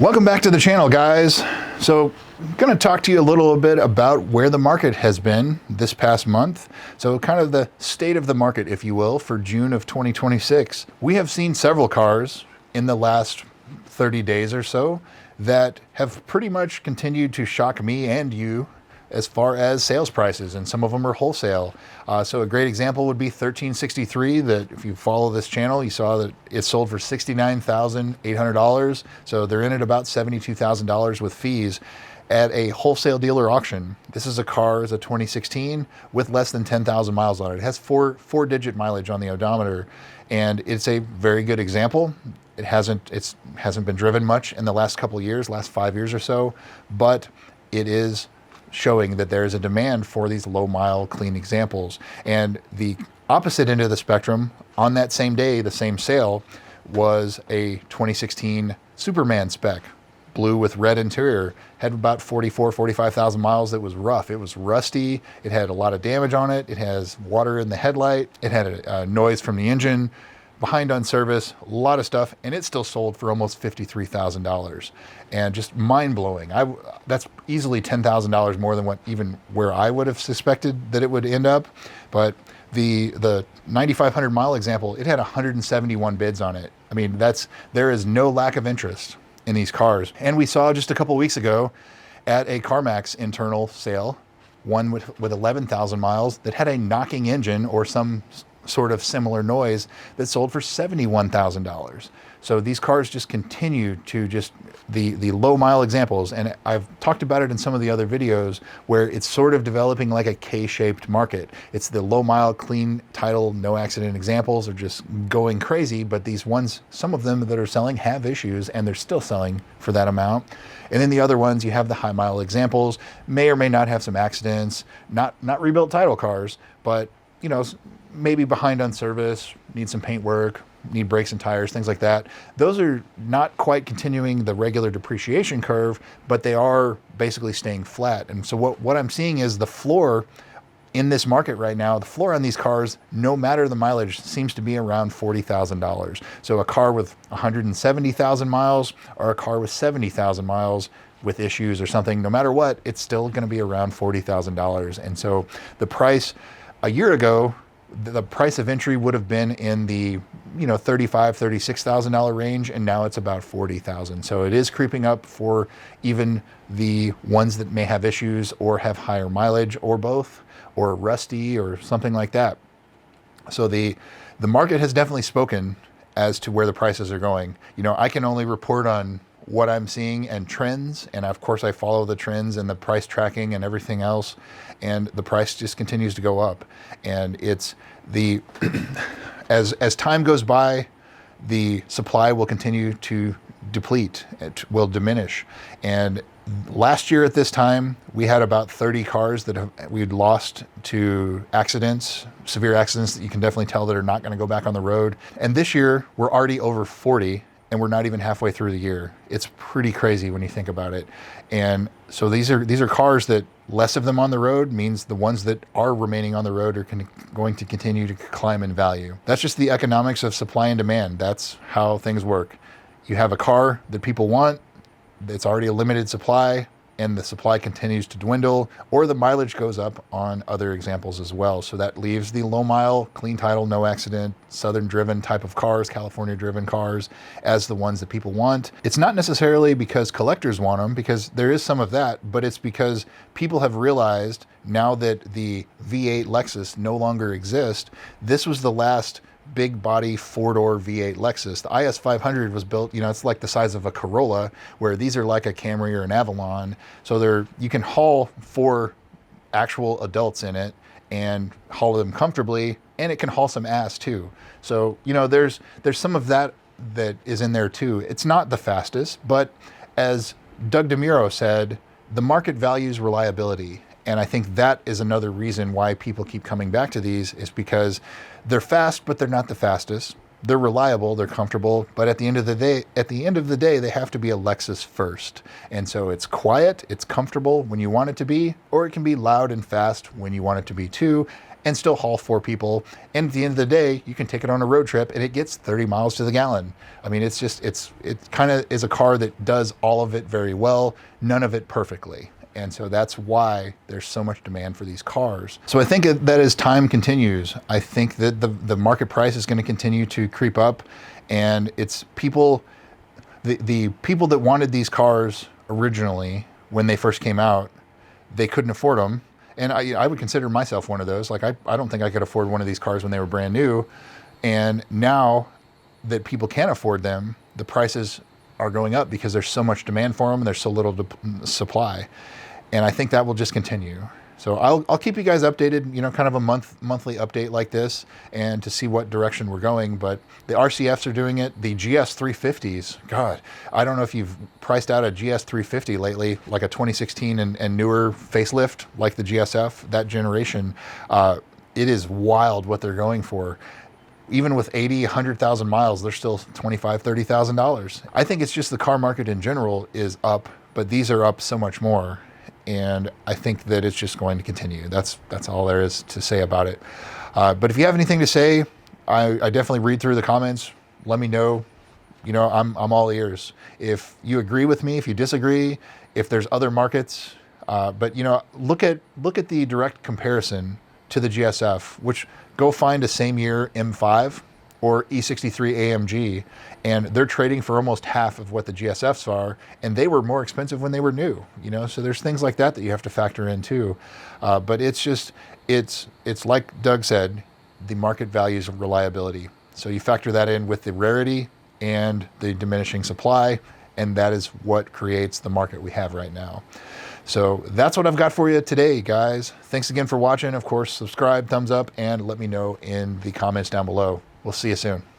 Welcome back to the channel, guys. So I'm going to talk to you a little bit about where the market has been this past month. So kind of the state of the market, if you will, for June of 2026. We have seen several cars in the last 30 days or so that have pretty much continued to shock me and you as far as sales prices, and some of them are wholesale. So a great example would be 1363, that if you follow this channel, you saw that it sold for $69,800. So they're in at about $72,000 with fees at a wholesale dealer auction. This is a car, it's a 2016 with less than 10,000 miles on it. It has four-digit mileage on the odometer, and it's a very good example. It hasn't been driven much in the last couple of years, last 5 years or so, but it is showing that there is a demand for these low mile clean examples. And the opposite end of the spectrum, on that same day, the same sale, was a 2016 Superman spec, blue with red interior, had about 45,000 miles. That was rough. It was rusty. It had a lot of damage on it. It has water in the headlight. It had a noise from the engine, behind on service, a lot of stuff, and it still sold for almost $53,000, and just mind-blowing. That's easily $10,000 more than where I would have suspected that it would end up. But the 9,500 mile example, it had 171 bids on it. I mean, there is no lack of interest in these cars. And we saw just a couple weeks ago at a CarMax internal sale, one with 11,000 miles that had a knocking engine or some sort of similar noise that sold for $71,000. So these cars just continue to the low mile examples. And I've talked about it in some of the other videos where it's sort of developing like a K-shaped market. It's the low mile, clean title, no accident examples are just going crazy. But these ones, some of them that are selling have issues, and they're still selling for that amount. And then the other ones, you have the high mile examples, may or may not have some accidents, not rebuilt title cars, but you know, maybe behind on service, need some paint work, need brakes and tires, things like that. Those are not quite continuing the regular depreciation curve, but they are basically staying flat. And so what I'm seeing is the floor in this market right now, the floor on these cars, no matter the mileage, seems to be around $40,000. So a car with 170,000 miles or a car with 70,000 miles with issues or something, no matter what, it's still going to be around $40,000. And so the price a year ago, the price of entry would have been in the $35,000, $36,000 range, and now it's about $40,000. So it is creeping up for even the ones that may have issues or have higher mileage or both, or rusty or something like that. So the market has definitely spoken as to where the prices are going. I can only report on what I'm seeing and trends, and of course I follow the trends and the price tracking and everything else, and the price just continues to go up. And it's as time goes by, the supply will continue to deplete, it will diminish. And last year at this time, we had about 30 cars that we'd lost to accidents, severe accidents that you can definitely tell that are not going to go back on the road. And this year we're already over 40, and we're not even halfway through the year. It's pretty crazy when you think about it. And so these are cars that less of them on the road means the ones that are remaining on the road are going to continue to climb in value. That's just the economics of supply and demand. That's how things work. You have a car that people want, it's already a limited supply, and the supply continues to dwindle, or the mileage goes up on other examples as well. So that leaves the low mile, clean title, no accident, southern driven type of cars, California driven cars, as the ones that people want. It's not necessarily because collectors want them, because there is some of that, but it's because people have realized now that the V8 Lexus no longer exists. This was the last big body four-door V8 Lexus. The IS500 was built, it's like the size of a Corolla, where these are like a Camry or an Avalon. So you can haul 4 actual adults in it and haul them comfortably, and it can haul some ass too. So, there's some of that is in there too. It's not the fastest, but as Doug DeMuro said, the market values reliability. And I think that is another reason why people keep coming back to these, is because they're fast, but they're not the fastest. They're reliable, they're comfortable, but at the end of the day, they have to be a Lexus first. And so it's quiet, it's comfortable when you want it to be, or it can be loud and fast when you want it to be too. and still haul 4 people. And at the end of the day, you can take it on a road trip and it gets 30 miles to the gallon. I mean, it kind of is a car that does all of it very well, none of it perfectly. And so that's why there's so much demand for these cars. So I think that as time continues, I think that the market price is going to continue to creep up, and it's people, the people that wanted these cars originally when they first came out, they couldn't afford them. And I would consider myself one of those. Like, I don't think I could afford one of these cars when they were brand new. And now that people can afford them, the prices are going up because there's so much demand for them and there's so little supply. And I think that will just continue. So I'll keep you guys updated, kind of a monthly update like this, and to see what direction we're going. But the RCFs are doing it. The GS350s, God, I don't know if you've priced out a GS350 lately, like a 2016 and newer facelift, like the GS-F, that generation. It is wild what they're going for. Even with 80, 100,000 miles, they're still $25,000, $30,000. I think it's just the car market in general is up, but these are up so much more. And I think that it's just going to continue. That's all there is to say about it. But if you have anything to say, I definitely read through the comments. Let me know. I'm all ears. If you agree with me, if you disagree, if there's other markets. But look at the direct comparison to the GS-F, which go find a same year M5 or E63 AMG, and they're trading for almost half of what the GS-Fs are, and they were more expensive when they were new, so there's things like that you have to factor in too. But it's like Doug said, the market values reliability. So you factor that in with the rarity and the diminishing supply, and that is what creates the market we have right now. So that's what I've got for you today, guys. Thanks again for watching. Of course, subscribe, thumbs up, and let me know in the comments down below. We'll see you soon.